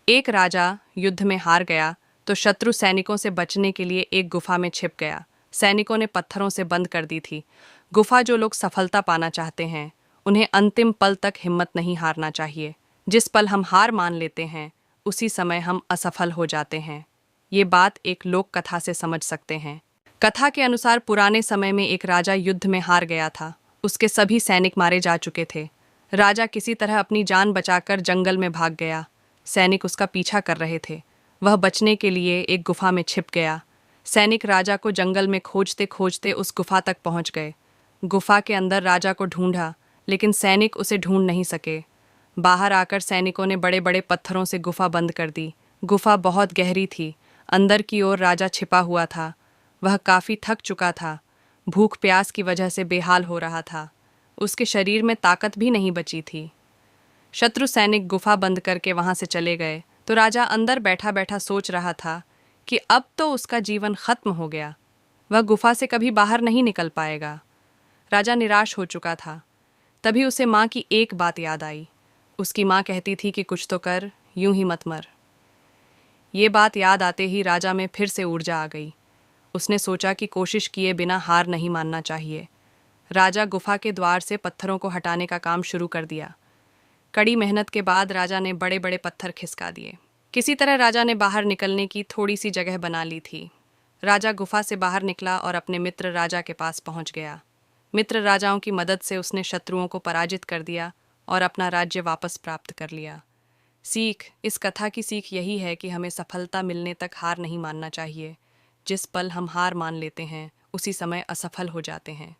एक राजा युद्ध में हार गया तो शत्रु सैनिकों से बचने के लिए एक गुफा में छिप गया। सैनिकों ने पत्थरों से बंद कर दी थी। गुफा जो लोग सफलता पाना चाहते हैं उन्हें अंतिम पल तक हिम्मत नहीं हारना चाहिए। जिस पल हम हार मान लेते हैं उसी समय हम असफल हो जाते हैं। ये बात एक लोक कथा से समझ सकते हैं। कथा के अनुसार पुराने समय में एक राजा युद्ध में हार गया था। उसके सभी सैनिक मारे जा चुके थे। राजा किसी तरह अपनी जान बचाकर जंगल में भाग गया। सैनिक उसका पीछा कर रहे थे। वह बचने के लिए एक गुफा में छिप गया। सैनिक राजा को जंगल में खोजते खोजते उस गुफा तक पहुंच गए। गुफा के अंदर राजा को ढूंढा, लेकिन सैनिक उसे ढूंढ नहीं सके। बाहर आकर सैनिकों ने बड़े बड़े पत्थरों से गुफा बंद कर दी। गुफा बहुत गहरी थी। अंदर की ओर राजा छिपा हुआ था। वह काफी थक चुका था। भूख प्यास की वजह से बेहाल हो रहा था। उसके शरीर में ताकत भी नहीं बची थी। शत्रु सैनिक गुफा बंद करके वहां से चले गए तो राजा अंदर बैठा बैठा सोच रहा था कि अब तो उसका जीवन खत्म हो गया। वह गुफा से कभी बाहर नहीं निकल पाएगा। राजा निराश हो चुका था। तभी उसे माँ की एक बात याद आई। उसकी माँ कहती थी कि कुछ तो कर, यूं ही मत मर। ये बात याद आते ही राजा में फिर से ऊर्जा आ गई। उसने सोचा कि कोशिश किए बिना हार नहीं मानना चाहिए। राजा गुफा के द्वार से पत्थरों को हटाने का काम शुरू कर दिया। कड़ी मेहनत के बाद राजा ने बड़े बड़े पत्थर खिसका दिए। किसी तरह राजा ने बाहर निकलने की थोड़ी सी जगह बना ली थी। राजा गुफा से बाहर निकला और अपने मित्र राजा के पास पहुंच गया। मित्र राजाओं की मदद से उसने शत्रुओं को पराजित कर दिया और अपना राज्य वापस प्राप्त कर लिया। सीख, इस कथा की सीख यही है कि हमें सफलता मिलने तक हार नहीं मानना चाहिए। जिस पल हम हार मान लेते हैं उसी समय असफल हो जाते हैं।